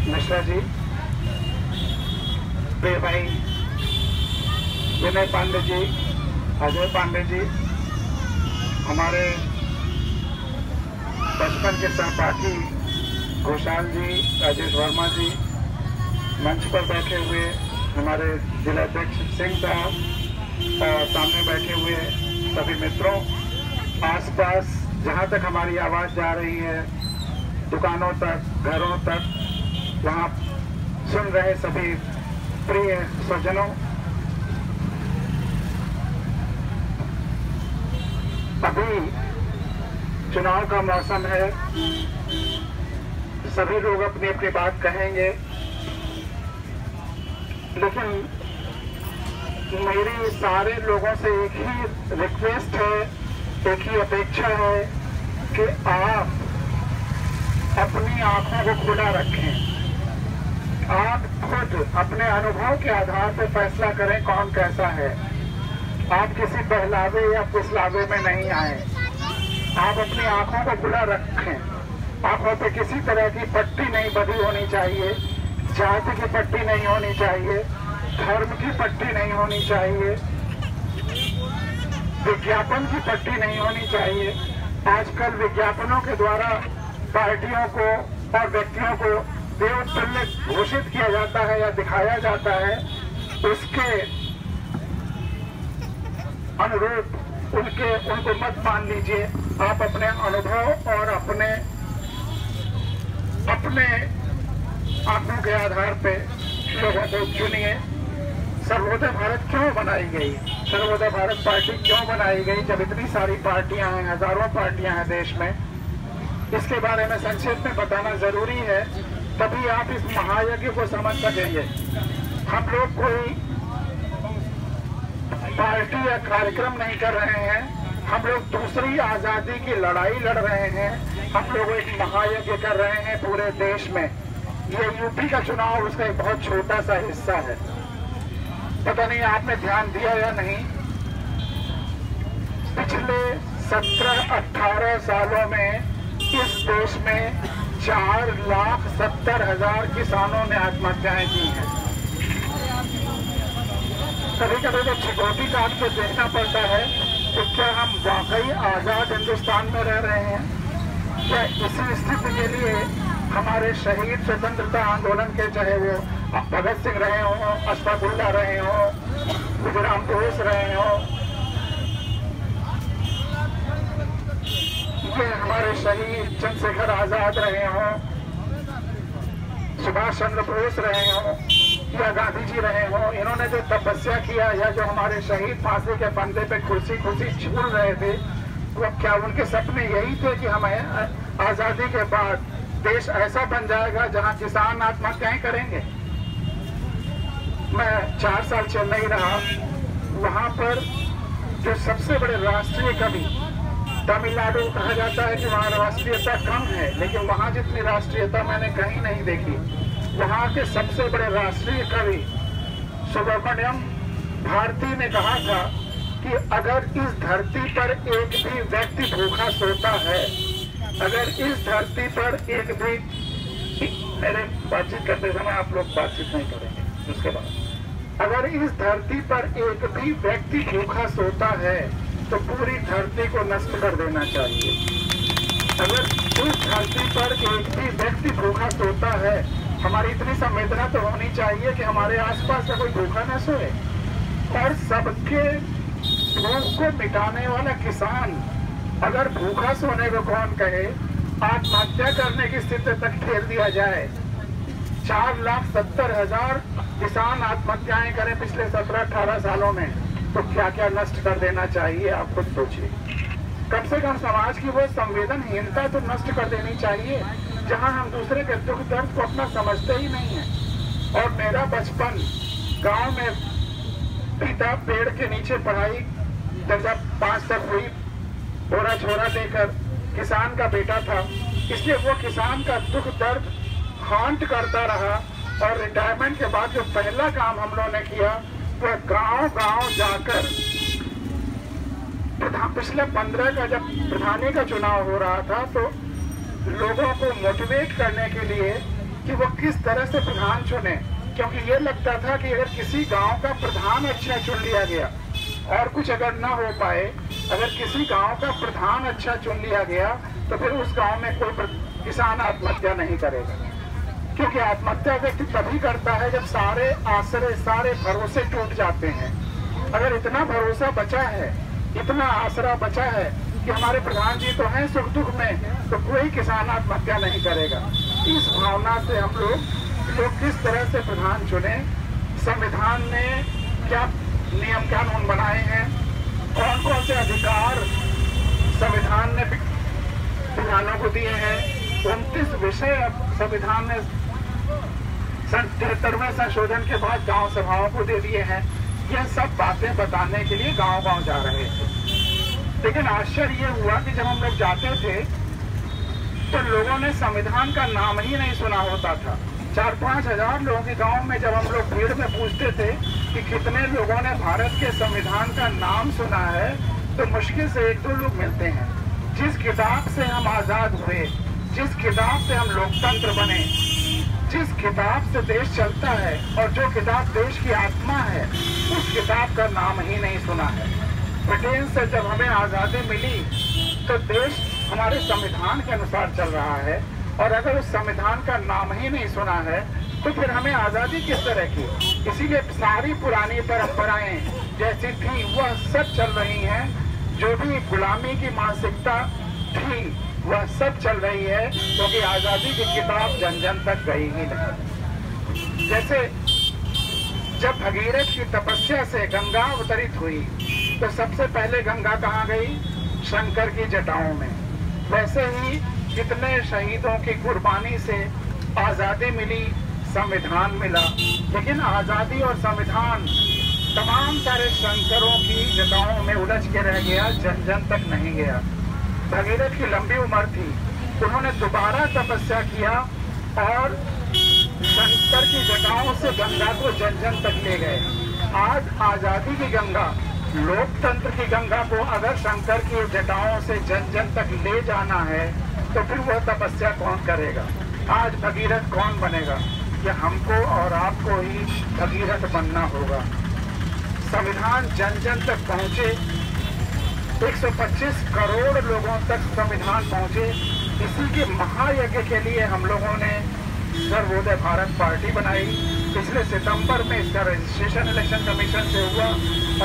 मिश्रा जी, प्रिय भाई विनय पांडे जी, अजय पांडे जी, हमारे बचपन के सहपाठी घोषाल जी, राजेश वर्मा जी, मंच पर बैठे हुए हमारे जिलाध्यक्ष सिंह साहब और सामने बैठे हुए सभी मित्रों, आसपास जहां तक हमारी आवाज जा रही है, दुकानों तक, घरों तक, वहां सुन रहे सभी प्रिय स्वजनों, अभी चुनाव का मौसम है, सभी लोग अपनी अपनी बात कहेंगे, लेकिन मेरी सारे लोगों से एक ही रिक्वेस्ट है, एक ही अपेक्षा है कि आप अपनी आंखों को खुला रखें। आप खुद अपने अनुभव के आधार पर फैसला करें कौन कैसा है। आप किसी बहलावे या फुसलावे में नहीं आए। आप अपनी आंखों को खुला रखें। आंखों पे किसी तरह की पट्टी नहीं बंधी होनी चाहिए, जाति की पट्टी नहीं होनी चाहिए, धर्म की पट्टी नहीं होनी चाहिए, विज्ञापन की पट्टी नहीं होनी चाहिए। आजकल विज्ञापनों के द्वारा पार्टियों को और व्यक्तियों को देवतुल्य घोषित किया जाता है या दिखाया जाता है, उसके अनुरूप उनको मत मान लीजिए। आप अपने अनुभव और अपने आंखों के आधार पे लोगों को चुनिए। सर्वोदय भारत क्यों बनाई गई? सर्वोदय भारत पार्टी क्यों बनाई गई जब इतनी सारी पार्टियां हैं, हजारों पार्टियां हैं देश में? इसके बारे में संक्षेप में बताना जरूरी है, तभी आप इस महायज्ञ को समझ सकेंगे। हम लोग कोई पार्टी या कार्यक्रम नहीं कर रहे हैं, हम लोग दूसरी आजादी की लड़ाई लड़ रहे हैं। हम लोग एक महायज्ञ कर रहे हैं पूरे देश में। ये यूपी का चुनाव उसका एक बहुत छोटा सा हिस्सा है। पता नहीं आपने ध्यान दिया या नहीं, पिछले 17-18 सालों में इस देश में 4,70,000 किसानों ने आत्महत्याएं की हैं। कभी कभी तो छिकोटी काट के देखना पड़ता है कि क्या हम वाकई आजाद हिंदुस्तान में रह रहे हैं? क्या इसी स्थिति के लिए हमारे शहीद स्वतंत्रता आंदोलन के, चाहे वो भगत सिंह रहे हों, अशफाकुल्लाह रहे हों, खुदीराम बोस रहे हों, ये हमारे शहीद चंद्रशेखर आजाद रहे हों, सुभाष चंद्र बोस रहे हों या गांधी जी रहे हों, इन्होंने जो तपस्या किया या जो हमारे शहीद फांसी के फंदे पे खुर्सी झूल रहे थे, वो क्या उनके सपने यही थे कि हमें आजादी के बाद देश ऐसा बन जाएगा जहां किसान आत्महत्याएं करेंगे? मैं 4 साल चेन्नई रहा, वहां पर जो सबसे बड़े राष्ट्रीय कवि, तमिलनाडु कहा जाता है कि वहाँ राष्ट्रीयता कम है, लेकिन वहाँ जितनी राष्ट्रीयता मैंने कहीं नहीं देखी। वहाँ के सबसे बड़े राष्ट्रीय कवि सुब्रमण्यम भारती ने कहा था कि अगर इस धरती पर एक भी व्यक्ति भूखा सोता है, अगर इस धरती पर एक भी, मेरे बातचीत करते समय आप लोग बातचीत नहीं करेंगे उसके बाद, अगर इस धरती पर एक भी व्यक्ति भूखा सोता है तो पूरी धरती को नष्ट कर देना चाहिए। अगर इस धरती पर एक भी व्यक्ति भूखा सोता है, हमारी इतनी संवेदना तो होनी चाहिए कि हमारे आसपास का कोई भूखा न सोए। और सबके भूख को मिटाने वाला किसान अगर भूखा सोने को कौन कहे, आत्महत्या करने की स्थिति तक ठेल दिया जाए, 4,70,000 किसान आत्महत्याएं करें पिछले 17-18 सालों में, तो क्या क्या नष्ट कर देना चाहिए आप खुद सोचिए। कम से कम समाज की वो संवेदनहीनता तो नष्ट कर देनी चाहिए जहां हम दूसरे के दुख दर्द को अपना समझते ही नहीं है। और मेरा बचपन गांव में पिता पेड़ के नीचे पढ़ाई दर्जा 5 तक हुई, बोरा छोरा लेकर, किसान का बेटा था, इसलिए वो किसान का दुख दर्द हांट करता रहा। और रिटायरमेंट के बाद जो पहला काम हम लोगों ने किया वो गांव-गांव जाकर, पिछले 15 का जब प्रधानी का चुनाव हो रहा था, तो लोगों को मोटिवेट करने के लिए कि वो किस तरह से प्रधान चुने, क्योंकि ये लगता था कि अगर किसी गांव का प्रधान अच्छा चुन लिया गया और कुछ अगर ना हो पाए, अगर किसी गांव का प्रधान अच्छा चुन लिया गया तो फिर उस गांव में कोई किसान आत्महत्या नहीं करेगा, क्योंकि आत्महत्या व्यक्ति तभी करता है जब सारे आसरे, सारे भरोसे टूट जाते हैं। अगर इतना भरोसा बचा है, इतना आसरा बचा है कि हमारे प्रधान जी तो हैं सुख दुख में, तो कोई किसान आत्महत्या नहीं करेगा। इस भावना से हम लोग किस तरह से प्रधान चुने, संविधान ने क्या नियम कानून बनाए हैं, कौन कौन से अधिकार संविधान ने प्रधानों को दिए हैं, 29 विषय संविधान ने 73वें संशोधन के बाद गांव सभाओं को दे दिए हैं। यह सब बातें बताने के लिए गांव-गांव जा रहे थे। लेकिन आश्चर्य ये हुआ कि जब हम लोग जाते थे तो लोगों ने संविधान का नाम ही नहीं सुना होता था। 4-5 हजार लोगों के गांव में जब हम लोग भीड़ में पूछते थे कि कितने लोगों ने भारत के संविधान का नाम सुना है, तो मुश्किल से 1-2 लोग मिलते हैं। जिस किताब से हम आजाद हुए, जिस किताब से हम लोकतंत्र बने, जिस किताब से देश चलता है और जो किताब देश की आत्मा है, उस किताब का नाम ही नहीं सुना है। ब्रिटेन से जब हमें आजादी मिली तो देश हमारे संविधान के अनुसार चल रहा है, और अगर उस संविधान का नाम ही नहीं सुना है तो फिर हमें आजादी किस तरह की। इसीलिए सारी पुरानी परंपराएं जैसी थी वह सब चल रही हैं। जो भी गुलामी की मानसिकता थी वह सब चल रही है, क्योंकि आजादी की किताब जन जन तक गई ही नहीं। जैसे जब भगीरथ की तपस्या से गंगा अवतरित हुई तो सबसे पहले गंगा कहाँ गई? शंकर की जटाओं में। वैसे ही कितने शहीदों की कुर्बानी से आजादी मिली, संविधान मिला। लेकिन आजादी और संविधान तमाम सारे शंकरों की जटाओं में उलझ के रह गया, जन जन तक नहीं गया। भगीरथ की लंबी उम्र थी, उन्होंने दोबारा तपस्या किया और शंकर की जटाओं से गंगा को जन जन तक ले गए। आज आजादी की गंगा, लोकतंत्र की गंगा को अगर शंकर की जटाओं से जन जन तक ले जाना है तो फिर वह तपस्या कौन करेगा? आज भगीरथ कौन बनेगा? ये हमको और आपको ही भगीरथ बनना होगा। संविधान जन जन तक पहुंचे, 125 करोड़ लोगों तक संविधान पहुंचे। इसी के महायज्ञ के लिए हम लोगों ने सर्वोदय भारत पार्टी बनाई। पिछले सितंबर में इसका रजिस्ट्रेशन इलेक्शन कमीशन से हुआ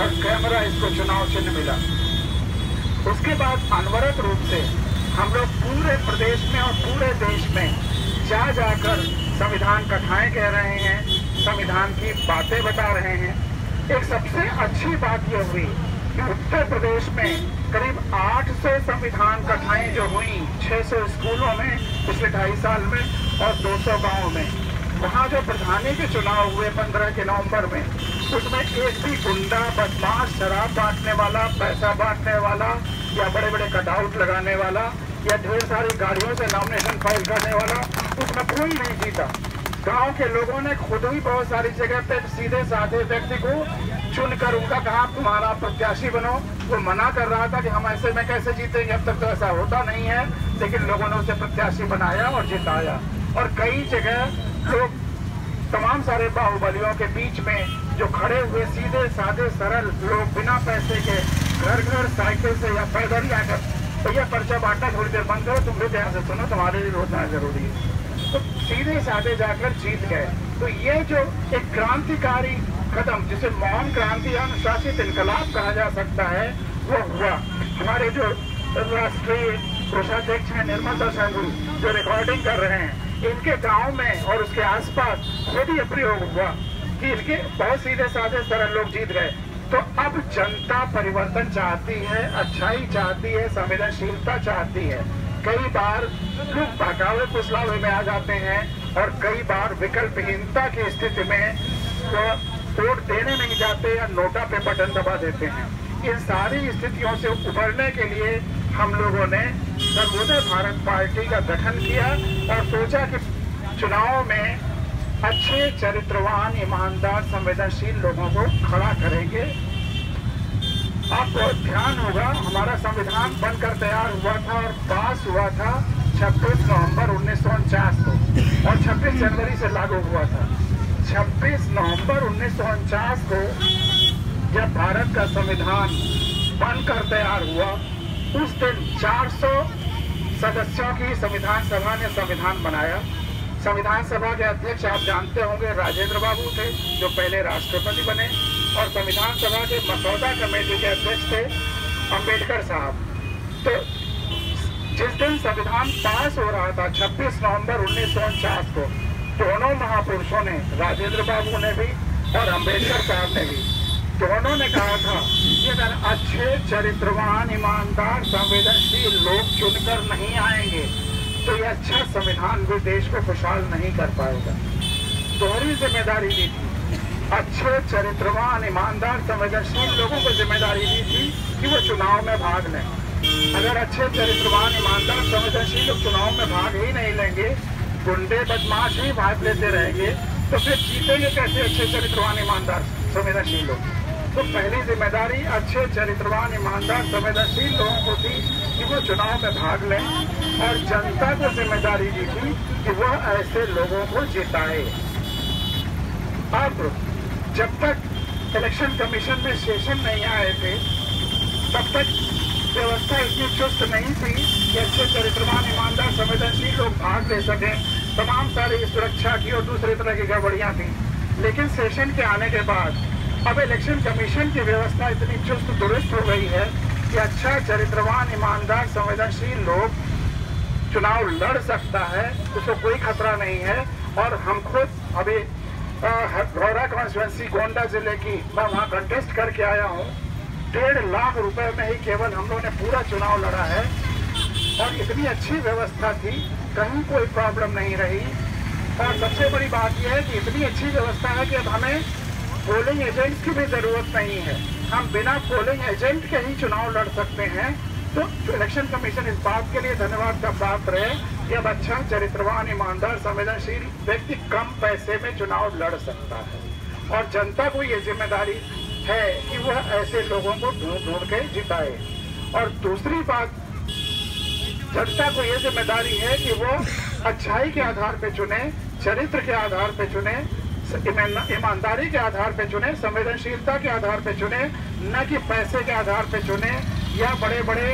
और कैमरा इसको चुनाव चिन्ह मिला। उसके बाद अनवरत रूप से हम लोग पूरे प्रदेश में और पूरे देश में जा जाकर संविधान कथाएं कह रहे हैं, संविधान की बातें बता रहे हैं। एक सबसे अच्छी बात यह हुई कि उत्तर प्रदेश में करीब 800 संविधान कथाएं जो हुई 600 स्कूलों में पिछले 2.5 साल में और 200 गाँव में। वहाँ जो प्रधानी के चुनाव हुए 15 के नवंबर में, उसमें एक भी गुंडा, बदमाश, शराब बांटने वाला, पैसा बांटने वाला या बड़े बड़े कटआउट लगाने वाला या ढेर सारी गाड़ियों से नॉमिनेशन फाइल करने वाला, उसमें कोई नहीं जीता। गांव के लोगों ने खुद ही बहुत सारी जगह पे सीधे साधे व्यक्ति को चुनकर उनका कहा तुम्हारा प्रत्याशी बनो। वो मना कर रहा था कि हम ऐसे में कैसे जीतेंगे, अब तक तो ऐसा होता नहीं है, लेकिन लोगों ने उसे प्रत्याशी बनाया और जिताया। और कई जगह लोग तमाम सारे बाहुबलियों के बीच में जो खड़े हुए सीधे साधे सरल लोग बिना पैसे के घर घर साइकिल से या पैदल ही आकर भैया पर्चा बांटना थोड़ी देर बंद करो, तुम भी ध्यान से सुनो, तुम्हारे लिए रोकना जरूरी है, तो सीधे साधे जाकर जीत गए। तो ये जो एक क्रांतिकारी कदम, जिसे मौन क्रांति या अनुशासित इनकलाब कहा जा सकता है, वो हुआ। हमारे जो राष्ट्रीय कोषाध्यक्ष हैं निर्मला साहू, जो रिकॉर्डिंग कर रहे हैं, इनके गांव में और उसके आसपास खुद ही प्रयोग हुआ कि इनके बहुत सीधे साधे सरल लोग जीत गए। तो अब जनता परिवर्तन चाहती है, अच्छाई चाहती है, संवेदनशीलता चाहती है। कई बार लोग बहकावे फुसलावे में आ जाते हैं और कई बार विकल्पहीनता की स्थिति में वोट देने नहीं जाते या नोटा पे बटन दबा देते हैं। इन सारी स्थितियों से उभरने के लिए हम लोगों ने सर्वोदय भारत पार्टी का गठन किया और सोचा कि चुनाव में अच्छे, चरित्रवान, ईमानदार, संवेदनशील लोगों को खड़ा करेंगे। आपको ध्यान होगा, हमारा संविधान बनकर तैयार हुआ था और पास हुआ था 26 नवंबर 1949 को, और 26 जनवरी से लागू हुआ था। 26 नवंबर 1949 को जब भारत का संविधान बनकर तैयार हुआ, उस दिन 400 सदस्यों की संविधान सभा ने संविधान बनाया। संविधान सभा के अध्यक्ष आप जानते होंगे राजेंद्र बाबू थे, जो पहले राष्ट्रपति बने, और संविधान सभा के मसौदा कमेटी के अध्यक्ष थे अंबेडकर साहब। तो जिस दिन संविधान पास हो रहा था 26 नवंबर 1949 को, दोनों महापुरुषों ने, राजेंद्र बाबू ने भी और अंबेडकर साहब ने भी, दोनों ने कहा था कि अगर अच्छे चरित्रवान ईमानदार संवेदनशील लोग चुनकर नहीं आएंगे तो यह अच्छा संविधान भी देश को खुशहाल नहीं कर पाएगा। दोहरी जिम्मेदारी दी थी। अच्छे चरित्रवान ईमानदार संवेदनशील लोगों को जिम्मेदारी दी थी कि वो चुनाव में भाग लें। अगर अच्छे चरित्रवान ईमानदार संवेदनशील लोग चुनाव में भाग ही नहीं लेंगे, गुंडे बदमाश ही भाग लेते रहेंगे, तो फिर जीतेंगे कैसे अच्छे चरित्रवान ईमानदार संवेदनशील लोग? तो पहली जिम्मेदारी अच्छे चरित्रवान ईमानदार संवेदनशील लोगों को थी कि वो चुनाव में भाग लें, और जनता को जिम्मेदारी दी थी कि वह ऐसे लोगों को जिताए। अब जब तक इलेक्शन कमीशन में सेशन नहीं आए थे, तब तक व्यवस्था इतनी चुस्त नहीं थी कि अच्छे चरित्रवान ईमानदार संवेदनशील लोग भाग ले सकें। तमाम सारी सुरक्षा की और दूसरी तरह की गड़बड़ियां थी। लेकिन सेशन के आने के बाद अब इलेक्शन कमीशन की व्यवस्था इतनी चुस्त दुरुस्त हो गई है कि अच्छा चरित्रवान ईमानदार संवेदनशील लोग चुनाव लड़ सकता है, उसको कोई खतरा नहीं है। और हम खुद अभी गौरा कॉन्स्टिट्यूएंसी गोंडा जिले की, मैं वहाँ कंटेस्ट करके आया हूँ। 1.5 लाख रुपए में ही केवल हम लोगों ने पूरा चुनाव लड़ा है, और इतनी अच्छी व्यवस्था थी, कहीं कोई प्रॉब्लम नहीं रही। और सबसे बड़ी बात यह है कि इतनी अच्छी व्यवस्था है कि अब हमें पोलिंग एजेंट की भी जरूरत नहीं है, हम बिना पोलिंग एजेंट के ही चुनाव लड़ सकते हैं। तो इलेक्शन कमीशन इस बात के लिए धन्यवाद का पात्र है कि अब अच्छा चरित्रवान ईमानदार संवेदनशील व्यक्ति कम पैसे में चुनाव लड़ सकता है, और जनता को ये जिम्मेदारी है कि वह ऐसे लोगों को ढूंढ के जिताए। और दूसरी बात, जनता को ये जिम्मेदारी है कि वो अच्छाई के आधार पे चुने, चरित्र के आधार पे चुने, ईमानदारी के आधार पे चुने, संवेदनशीलता के आधार पे चुने, न कि पैसे के आधार पे चुने, या बड़े बड़े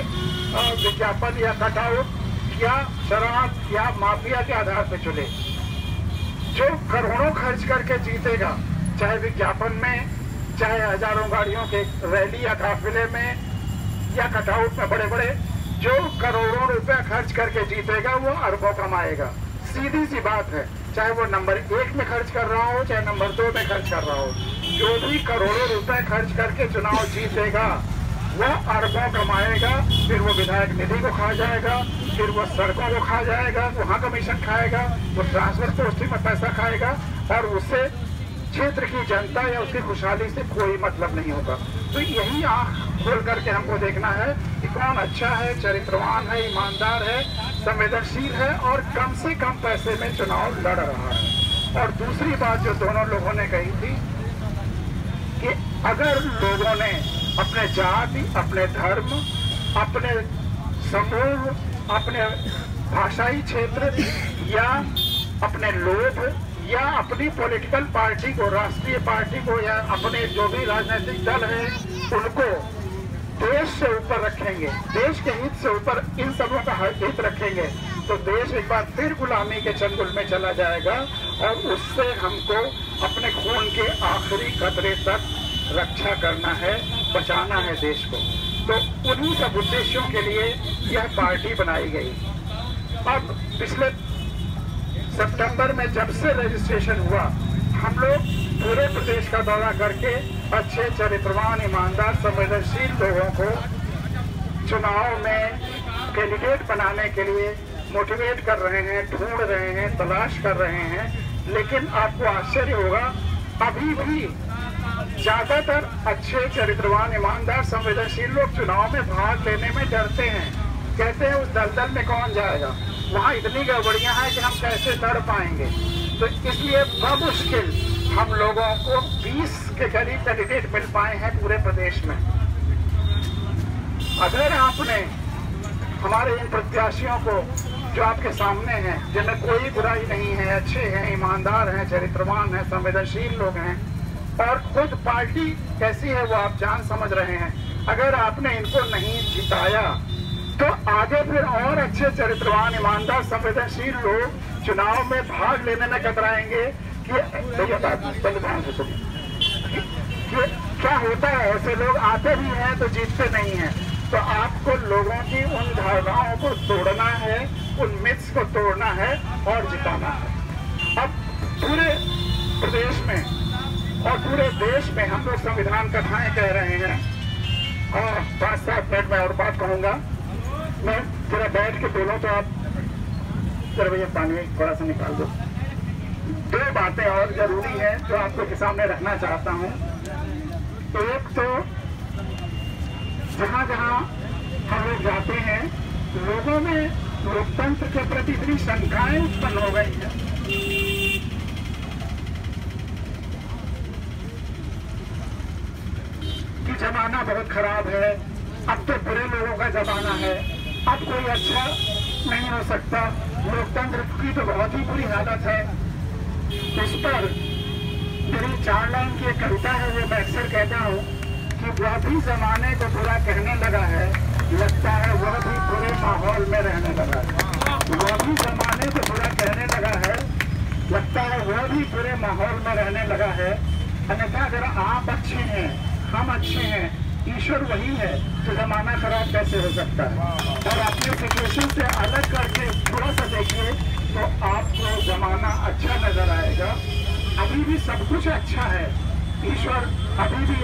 विज्ञापन या कटआउट या शराब या माफिया के आधार पे चुने। जो करोड़ों खर्च करके जीतेगा, चाहे विज्ञापन में, चाहे हजारों गाड़ियों के रैली या काफिले में, या कटआउट में, बड़े बड़े जो करोड़ों रुपए खर्च करके जीतेगा वो अरबों कमाएगा। सीधी सी बात है, चाहे वो नंबर 1 में खर्च कर रहा हो, चाहे नंबर 2 में खर्च कर रहा हो, जो भी करोड़ों रुपए खर्च करके चुनाव जीतेगा वह अरबों कमाएगा। फिर वो विधायक निधि को खा जाएगा, फिर वो सड़कों को खा जाएगा, वहाँ कमीशन खाएगा, वो ट्रांसफर पोस्टिंग में पैसा खाएगा, और उससे क्षेत्र की जनता या उसकी खुशहाली से कोई मतलब नहीं होगा। तो यही आंख खोल करके हमको देखना है कि कौन अच्छा है, चरित्रवान है, ईमानदार है, संवेदनशील है, और कम से कम पैसे में चुनाव लड़ रहा है। और दूसरी बात जो दोनों लोगों ने कही थी कि अगर लोगों ने अपने जाति, अपने धर्म, अपने समूह, अपने भाषाई क्षेत्र, या अपने लोभ, या अपनी पॉलिटिकल पार्टी को, राष्ट्रीय पार्टी को, या अपने जो भी राजनीतिक दल है उनको देश से ऊपर रखेंगे, देश के हित से ऊपर इन सबों का हित रखेंगे, तो देश एक बार फिर गुलामी के चंगुल में चला जाएगा, और उससे हमको अपने खून के आखिरी कतरे तक रक्षा करना है, बचाना है देश को। तो उन्हीं सब उद्देश्यों के लिए यह पार्टी बनाई गई। अब पिछले सितंबर में जब से रजिस्ट्रेशन हुआ, हम लोग पूरे प्रदेश का दौरा करके अच्छे चरित्रवान ईमानदार संवेदनशील लोगों को चुनाव में कैंडिडेट बनाने के लिए मोटिवेट कर रहे हैं, ढूंढ रहे हैं, तलाश कर रहे हैं। लेकिन आपको आश्चर्य होगा, अभी भी ज्यादातर अच्छे चरित्रवान ईमानदार संवेदनशील लोग चुनाव में भाग लेने में डरते हैं। कहते हैं उस दलदल में कौन जाएगा, वहाँ इतनी गड़बड़ियां हैं कि हम कैसे लड़ पाएंगे। तो इसलिए बमुश्किल हम लोगों को 20 के करीब कैंडिडेट मिल पाए हैं पूरे प्रदेश में। अगर आपने हमारे इन प्रत्याशियों को जो आपके सामने हैं, जिनमें कोई बुराई नहीं है, अच्छे हैं, ईमानदार हैं, चरित्रवान हैं, संवेदनशील लोग हैं, और खुद पार्टी कैसी है वो आप जान समझ रहे हैं। अगर आपने इनको नहीं जिताया तो आगे फिर और अच्छे चरित्रवान, ईमानदार, संवेदनशील लोग चुनाव में भाग लेने में कतराएंगे कि क्या होता है। ऐसे लोग आते भी हैं तो जीतते नहीं हैं। तो आपको लोगों की उन धारणाओं को तोड़ना है, उन मिथ्स को तोड़ना है और जिताना है। अब पूरे प्रदेश में और पूरे देश में हम लोग संविधान कथाएं कह रहे हैं, और 5-7 मिनट में और बात कहूंगा। मैं जरा बैठ के बोलूं तो आप जरा भैया पानी थोड़ा सा निकाल दो। 2 बातें और जरूरी है जो आपके सामने रखना चाहता हूं। एक तो जहां जहां हम लोग जाते हैं, लोगों में लोकतंत्र के प्रति इतनी शंकाएं उत्पन्न हो गई है कि जमाना बहुत खराब है, अब तो बुरे लोगों का जमाना है, अब कोई अच्छा नहीं हो सकता, लोकतंत्र की तो बहुत ही बुरी हालत है। उस पर मेरी 4 लाइन की एक कविता है, वो मैं अक्सर कहता हूँ कि वह भी जमाने को बुरा कहने लगा है, लगता है वह भी बुरे माहौल में रहने लगा है। वह भी जमाने को बुरा कहने लगा है, लगता है वह भी बुरे माहौल में रहने लगा है। अन्यथा अगर आप अच्छे हैं, हम अच्छे हैं, ईश्वर वही है, तो जमाना खराब कैसे हो सकता है। और अपने सिचुएशन से अलग करके थोड़ा सा देखिए तो आपको जमाना अच्छा नजर आएगा। अभी भी सब कुछ अच्छा है, ईश्वर अभी भी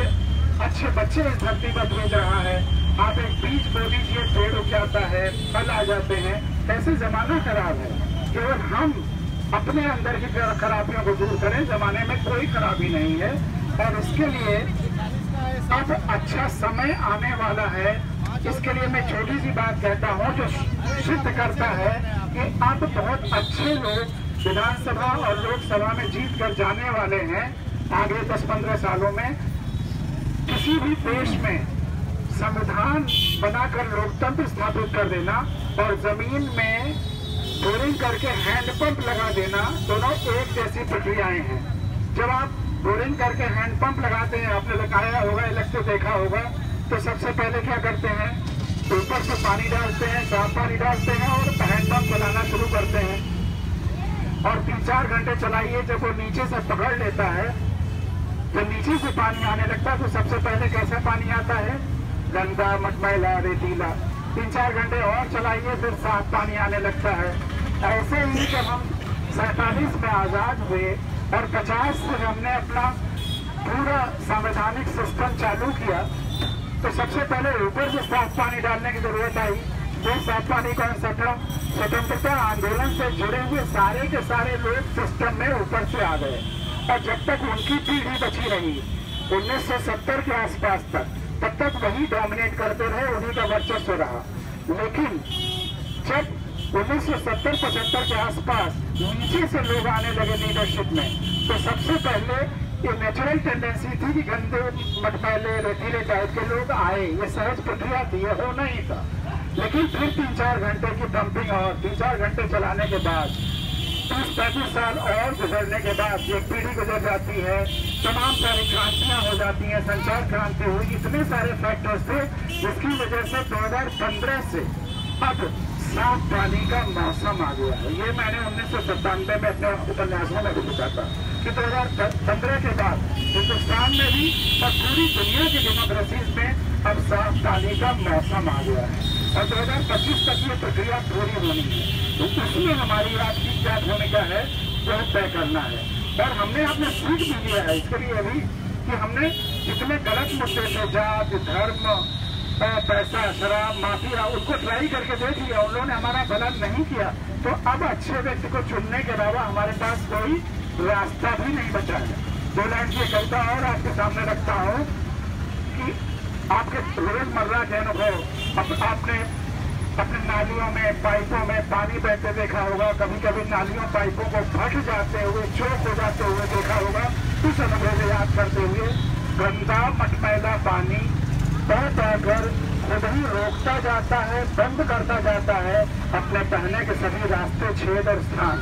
अच्छे बच्चे इस धरती पर भेज रहा है। आप एक बीज बो दीजिए, पेड़ उग जाता है, फल आ जाते हैं। कैसे जमाना खराब है, केवल हम अपने अंदर की खराबियों को दूर करें, जमाने में कोई खराबी नहीं है। और इसके लिए अब अच्छा समय आने वाला है। इसके लिए मैं छोटी सी बात कहता हूँ जो सिद्ध करता है कि अब बहुत अच्छे लोग विधानसभा और लोकसभा में जीत कर जाने वाले हैं। आगे 10-15 सालों में किसी भी देश में संविधान बनाकर लोकतंत्र स्थापित कर देना और जमीन में बोरिंग करके हैंडपंप लगा देना, दोनों एक जैसी प्रक्रियाएं हैं। जब आप बोरिंग करके हैंडपंप लगाते हैं, आपने लगाया होगा, इलेक्ट्रिक देखा होगा, तो सबसे पहले क्या करते हैं, ऊपर से पानी डालते हैं, साफ पानी डालते हैं और हैंडपंप चलाना शुरू करते हैं। और 3-4 घंटे चलाइए, जब वो नीचे से पकड़ लेता है, जब नीचे से पानी आने लगता है तो सबसे पहले कैसा पानी आता है, गंदा, मटमैला, रेतीला। 3-4 घंटे और चलाइए, फिर साफ पानी आने लगता है। ऐसे ही जब हम 47 में आजाद हुए और 50 से हमने अपना पूरा संवैधानिक सिस्टम चालू किया, तो सबसे पहले ऊपर से साफ पानी डालने की जरूरत आई। वो साफ पानी कौन सा था, स्वतंत्रता आंदोलन से जुड़े हुए सारे के सारे लोग सिस्टम में ऊपर से आ गए। और जब तक उनकी पीढ़ी बची रही 1970 के आसपास तक, तब तक वही डोमिनेट करते रहे, उन्हीं का वर्चस्व रहा। लेकिन जब 1970-75 के आसपास नीचे से लोग आने लगे लीडरशिप में, तो सबसे पहले ये नेचुरल टेंडेंसी थी कि गंदे, मटमैले, रेतीले टाइप के लोग आए। ये सहज प्रक्रिया थी, ये होना ही था। लेकिन फिर 3-4 घंटे की पंपिंग और 3-4 घंटे चलाने के बाद 30-35 साल और गुजरने के बाद एक पीढ़ी गुजर जाती है, तमाम सारी क्रांतियां हो जाती हैं, संचार क्रांति हुई, इतने सारे फैक्टर्स थे जिसकी वजह से 2015 से अब साफ पानी का मौसम आ गया है। ये मैंने 1997 में अपने उपन्यासों में भी लिखा था कि 2015 के बाद हिंदुस्तान में भी और पूरी दुनिया की डेमोक्रेसीज में अब साफ पानी का मौसम आ गया है। और 2025 तक ये प्रक्रिया पूरी होनी है, तो उसमें हमारी आपकी क्या भूमिका है वो तय करना है। और हमने अपने सीख भी लिया है इसके लिए अभी कि हमने जितने गलत मुद्दे थे, जात, धर्म, पैसा, शराब, माफिया, उनको ट्राई करके देख लिया, उन लोगों ने हमारा भला नहीं किया। तो अब अच्छे व्यक्ति को चुनने के अलावा हमारे पास कोई रास्ता भी नहीं बचा है। 2 लाइन की कविता और आपके सामने रखता हूँ कि आपके रोजमर्रा के अनुभव, आपने अपने नालियों में, पाइपों में पानी बहते देखा होगा, कभी कभी नालियों पाइपों को फट जाते हुए, चौक हो जाते हुए देखा होगा। उस अनुभव को याद करते हुए गंदा, मटमैला पानी बह बहकर खुद ही रोकता जाता है, बंद करता जाता है अपने बहने के सभी रास्ते, छेद और स्थान।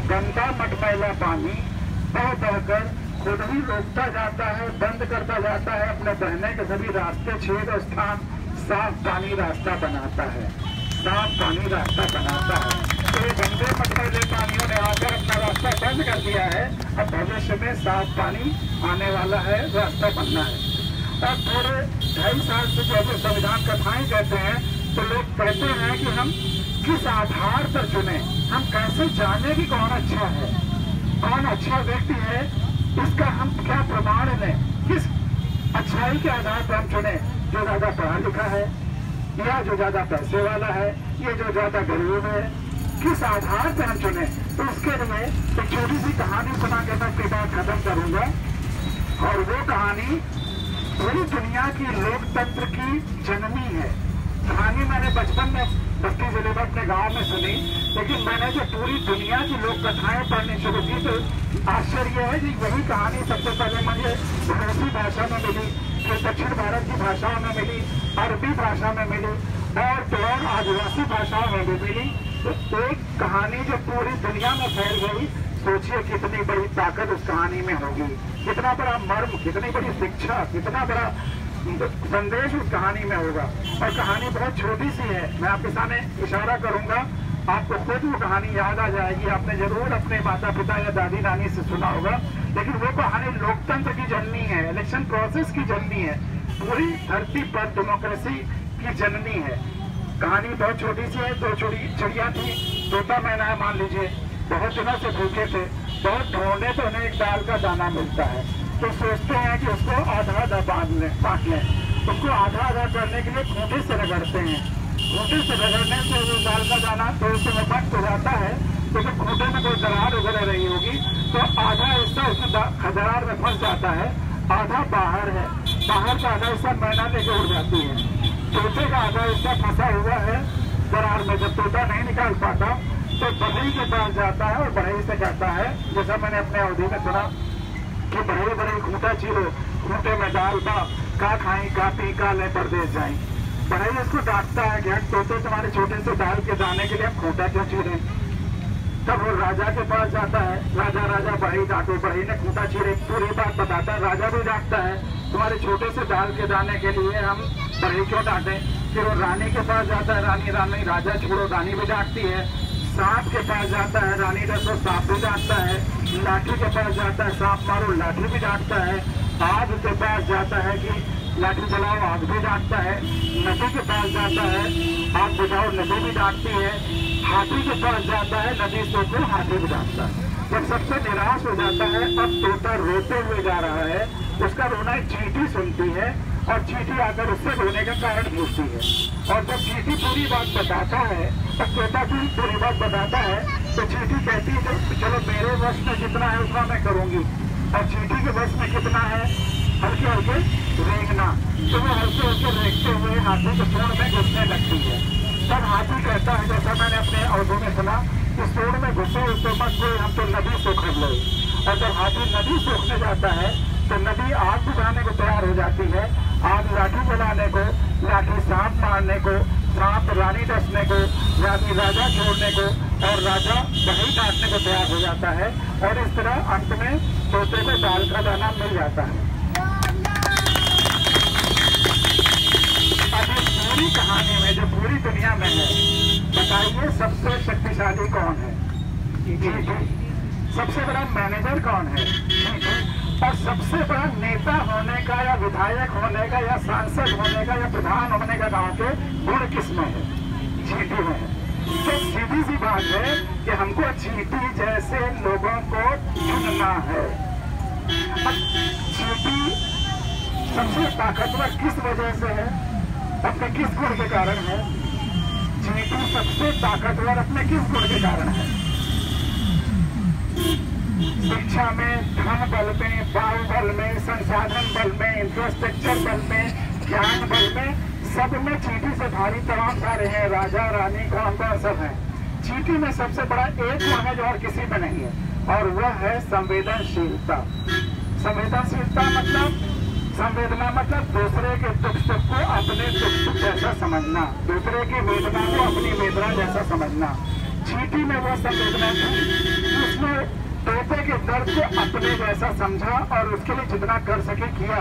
गंदा मटमैला पानी बह बहकर खुद ही रोकता जाता है, बंद करता जाता है अपने बहने के सभी रास्ते, छेद और स्थान। साफ पानी रास्ता बनाता है, साफ पानी रास्ता बनाता है। तो ये गंदे मटमैले पानियों ने आकर अपना रास्ता बंद कर दिया है। अब भविष्य में साफ पानी आने वाला है, रास्ता बनना है। अब थोड़े 2.5 साल से जब संविधान कथाएं कहते हैं तो लोग कहते हैं कि हम किस आधार पर चुने, हम कैसे जाने कि कौन अच्छा है, कौन अच्छा व्यक्ति है, इसका हम क्या प्रमाण लें, किस अच्छाई के आधार पर हम चुने, जो ज्यादा पढ़ा लिखा है या जो ज्यादा पैसे वाला है, ये जो ज्यादा गरीब है, किस आधार पर हम चुने। तो उसके लिए एक छोटी सी कहानी सुना के मैं अपनी बात खत्म करूंगा। और वो कहानी पूरी दुनिया की लोकतंत्र की जननी है। कहानी मैंने बचपन में बस्ती जिले में अपने गांव में सुनी, लेकिन मैंने जो पूरी दुनिया की लोक कथाएं पढ़नी शुरू की तो आश्चर्य है कि वही कहानी सबसे पहले मुझे रूसी भाषा में मिली, फिर दक्षिण भारत की भाषाओं में मिली, अरबी भाषा में मिली और तो और आदिवासी भाषाओं में भी मिली। तो एक कहानी जो पूरी दुनिया में फैल गई, सोचिए कितनी बड़ी ताकत उस कहानी में होगी, कितना बड़ा मर्म, कितनी बड़ी शिक्षा, कितना बड़ा संदेश उस कहानी में होगा। और कहानी बहुत छोटी सी है, मैं आपके सामने इशारा करूंगा, आपको खुद वो कहानी याद आ जाएगी। आपने जरूर अपने माता पिता या दादी नानी से सुना होगा, लेकिन वो कहानी लोकतंत्र की जननी है, इलेक्शन प्रोसेस की जननी है, पूरी धरती पर डेमोक्रेसी की जननी है। कहानी बहुत छोटी सी है। 2 चिड़िया थी, तोता मैना है मान लीजिए, बहुत दिनों से भूखे थे, बहुत ढूंढे तो उन्हें एक दाल का दाना मिलता है, तो सोचते हैं कि उसको आधा आधा बांट लें। उसको आधा आधा करने के लिए खूंटे से रगड़ते हैं। खूंटे से रगड़ने से वो दाल का दाना तो उसमें बंट हो जाता है, तो जब खूंटे में कोई दरार वगैरह रही होगी तो आधा हिस्सा उसमें दरार में फंस जाता है, आधा बाहर है, बाहर का आधा हिस्सा मैना लेके उड़ जाती है। तोते का आधा हिस्सा फंसा हुआ है दरार में। जब तोता नहीं निकाल पाता तो बढ़ई के पास जाता है और बढ़ई से कहता है, जैसा मैंने अपने अवधि में सुना कि बढ़ई बढ़ई खूंटा चीरो, खूंटे में डाल बा, का खाई का पी का ले परदेश जाई। बढ़ई उसको डांटता है कि तोते तुम्हारे छोटे से दाल के दाने के लिए हम खूंटा क्यों चीरे। तब वो राजा के पास जाता है, राजा बढ़ई डांटो। बढ़ई ने खूंटा चीरे, पूरी बात बताता है। राजा भी डांटता है, तुम्हारे छोटे से दाल के दाने के लिए हम बढ़ई क्यों डांटे। फिर वो रानी के पास जाता है, रानी राजा छोड़ो, रानी भी डांटती है। सांप के पास जाता है, रानी डसो, सांप भी डांटता है। लाठी के पास जाता है, सांप मारो, लाठी भी डांटता है। आग के पास जाता है कि लाठी जलाओ, आग भी डांटता है। नदी के पास जाता है, आग बुझाओ, नदी भी डांटती है। हाथी के पास जाता है, नदी सोचो, हाथी भी डांटता है। जब सबसे निराश हो जाता है, अब तोता रोते हुए जा रहा है, उसका रोना एक चींटी सुनती है और चींटी आकर उससे रोने का कारण पूछती है। और जब चींटी पूरी बात बताता है, तब तोता भी पूरी बात बताता है, तो चींटी कहती है चलो मेरे वश में जितना है उतना मैं करूंगी। और चींटी के वश में कितना है, हल्के हल्के रेंगना, तो वो हल्के हल्के रेंगते हुए हाथी के सूंड में घुसने लगती है। तब हाथी कहता है, जैसा मैंने अपने अवधि में सुना, कि सूंड में घुसे उसको मत कोई, हम तो नदी सोख लो। और जब हाथी नदी सोखने जाता है तो नदी आग बुझाने को तैयार हो जाती है। आग लाठी जलाने को, लाठी सांप मारने को, सांप रानी डसने को, रानी राजा छोड़ने को और राजा बढ़ई काटने को तैयार हो जाता है। और इस तरह अंत में तोते को दाल का दाना मिल जाता है। अब इस पूरी कहानी में जो पूरी दुनिया में है, बताइए सबसे शक्तिशाली कौन है? सबसे बड़ा मैनेजर कौन है? और सबसे बड़ा नेता होने का या विधायक होने का या सांसद होने का या प्रधान होने का गांव के गुण किसमें है? चींटी में है। तो सीधी सी बात है कि हमको चींटी जैसे लोगों को चुनना है। अब चींटी सबसे ताकतवर किस वजह से है? अपने किस गुण के कारण है? चींटी सबसे ताकतवर अपने किस गुण के कारण है? शिक्षा में, धन बल में, बाहुबल में, संसाधन बल में, इंफ्रास्ट्रक्चर बल में, ज्ञान बल में, सब में चींटी से भारी तमाम सारे हैं। राजा रानी कौन कौन सब हैं। चींटी में सबसे बड़ा एक गुण है जो और किसी में नहीं है, और वह है संवेदनशीलता। संवेदनशीलता मतलब संवेदना मतलब दूसरे के दुख सुख को अपने दुख सुख जैसा समझना, दूसरे की वेदना को अपनी वेदना जैसा समझना। चींटी में वो संवेदना थी, उसने तोते के दर्द को अपने जैसा समझा और उसके लिए जितना कर सके किया।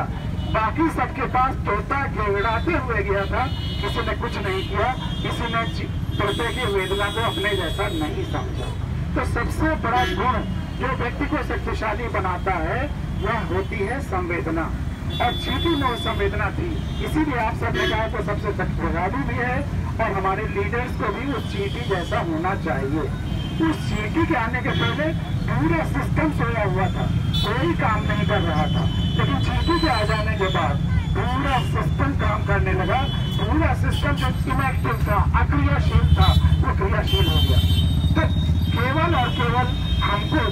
बाकी सबके पास तोता गिड़गिड़ाते हुए गया था, किसी ने कुछ नहीं किया, किसी ने तोते की वेदना को अपने जैसा नहीं समझा। तो सबसे बड़ा गुण जो व्यक्ति को शक्तिशाली बनाता है वह होती है संवेदना, और चींटी में वो संवेदना थी। इसीलिए आप सबने कहा तो सबसे शक्तिशाली भी है, और हमारे लीडर्स को भी उस चींटी जैसा होना चाहिए। उस चींटी के आने के पहले पूरा सिस्टम सोया हुआ था, कोई काम नहीं कर रहा था, लेकिन चींटी के आ जाने के बाद पूरा सिस्टम काम करने लगा। पूरा सिस्टम जो इनएक्टिव था, अक्रियाशील था, वो क्रियाशील हो गया। तो केवल और केवल हमको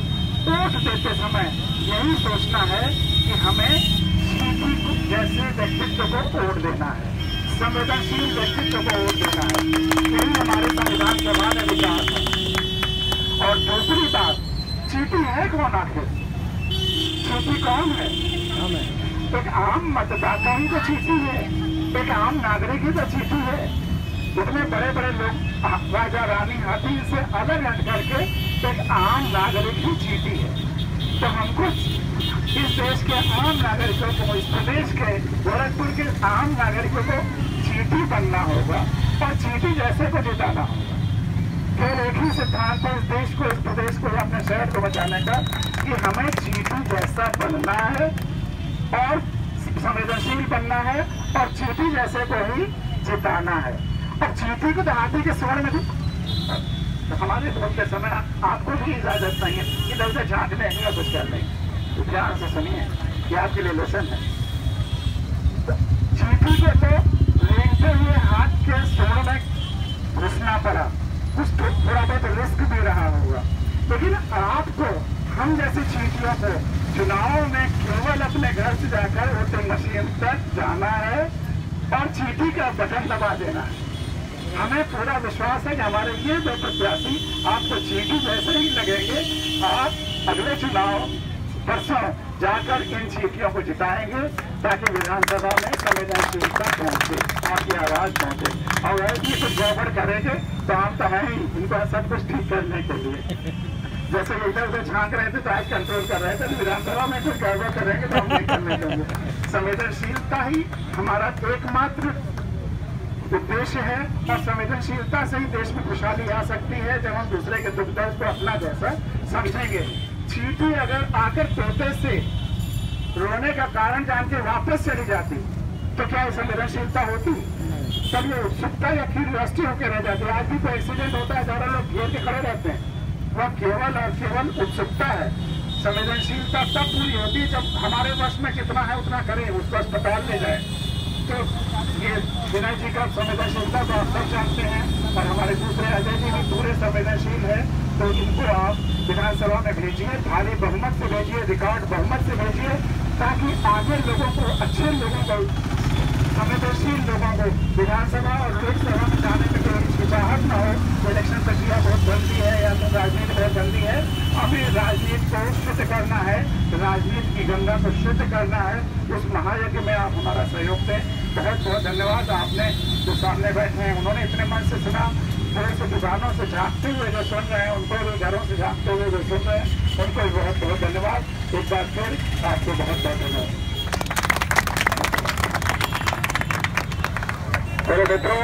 वोट देते समय यही सोचना है कि हमें चींटी को जैसे व्यक्तित्व को वोट देना है, संवेदनशील व्यक्तित्व को वोट देना है। यही हमारे संविधान सभा ने विचार है। और दूसरी बात, चींटी है कौन आखिर? चींटी कौन है? एक आम मतदाता ही तो चींटी है, एक आम नागरिक ही तो चींटी है। इतने बड़े बड़े लोग, राजा रानी, हाथी से अलग हट करके एक आम नागरिक ही चींटी है। तो हमको इस देश के आम नागरिकों को, इस प्रदेश के गोरखपुर के आम नागरिकों को चींटी बनना होगा और चींटी जैसे को जिताना होगा। केवल एक ही सिद्धांत है इस देश को, इस प्रदेश को, अपने शहर को बचाने का, कि हमें चींटी जैसा बनना है और संवेदनशील बनना है और चींटी जैसे को ही जिताना है। और चींटी को तो हाथी के स्वर्ण में भी, तो हमारे बोलते समय आपको भी इजाजत नहीं है इधर उधर झांकने का कुछ कर नहीं। तो ध्यान से सुनिए कि आपके लिए लेसन है। चींटी को तो लेते हुए हाथ के स्वर्ण में घुसना पड़ा, कुछ थोड़ा बहुत रिस्क भी रहा होगा, लेकिन आपको, हम जैसी चींटियों को चुनाव में केवल अपने घर से जाकर वोटिंग मशीन तक जाना है और चींटी का बटन दबा देना है। हमें पूरा विश्वास है कि हमारे ये दो प्रत्याशी आपको चींटी जैसे ही लगेंगे। आप अगले चुनाव परसों जाकर इन चींटियों को जिताएंगे ताकि विधानसभा में संवेदनशीलता पहुंचे, आपकी आवाज पहुंचे। और ऐसी कुछ गड़बड़ करेंगे तो हम तो हैं ही इनको सब कुछ ठीक करने के लिए। जैसे इधर उधर झांक रहे थे तो आज कंट्रोल कर रहे थे, विधानसभा में कुछ गड़बड़ करेंगे तो हम नहीं करने देंगे। संवेदनशीलता ही हमारा एकमात्र उद्देश्य है और संवेदनशीलता से ही देश में खुशहाली आ सकती है जब हम दूसरे के दुख दर्द को अपना जैसा समझेंगे। चींटी अगर आकर तोते से रोने का कारण जान के वापस चली जाती तो क्या संवेदनशीलता होती? तब ये उत्सुकता या क्यूरियोसिटी होकर रह जाती। आज भी कोई एक्सीडेंट होता है, ज्यादा लोग घेर के खड़े रहते हैं, वह केवल और केवल उत्सुकता है। संवेदनशीलता तब पूरी होती है जब हमारे वश में कितना है उतना करें, उसको अस्पताल ले जाए। तो ये विनय जी का संवेदनशीलता तो आप सब जानते हैं, और हमारे दूसरे अजय जी भी पूरे संवेदनशील है। तो इनको आप विधानसभा में भेजिए, भारी बहुमत से भेजिए, रिकॉर्ड बहुमत से भेजिए, ताकि आगे लोगों को, अच्छे लोगों को, संवेदनशील लोगों को विधानसभा और लोकसभा में जाने में कोई हिचकिचाहट न हो। इलेक्शन प्रक्रिया बहुत जल्दी है या तो राजनीति बहुत जल्दी है, हमें राजनीति को शुद्ध करना है, राजनीति की गंगा को शुद्ध करना है। उस महायज्ञ में आप हमारा सहयोग दें। बहुत बहुत धन्यवाद। आपने जो सामने बैठे हैं उन्होंने इतने मन से सुना, थोड़े से दुकानों से झाँकते हुए जो सुन रहे हैं, उनको भी घरों से झाँकते हुए जो सुन रहे हैं, उनको भी बहुत बहुत धन्यवाद। एक बार फिर आपको बहुत बहुत धन्यवाद। मेरे मित्रों,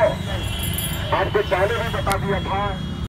आपको पहले भी बता दिया था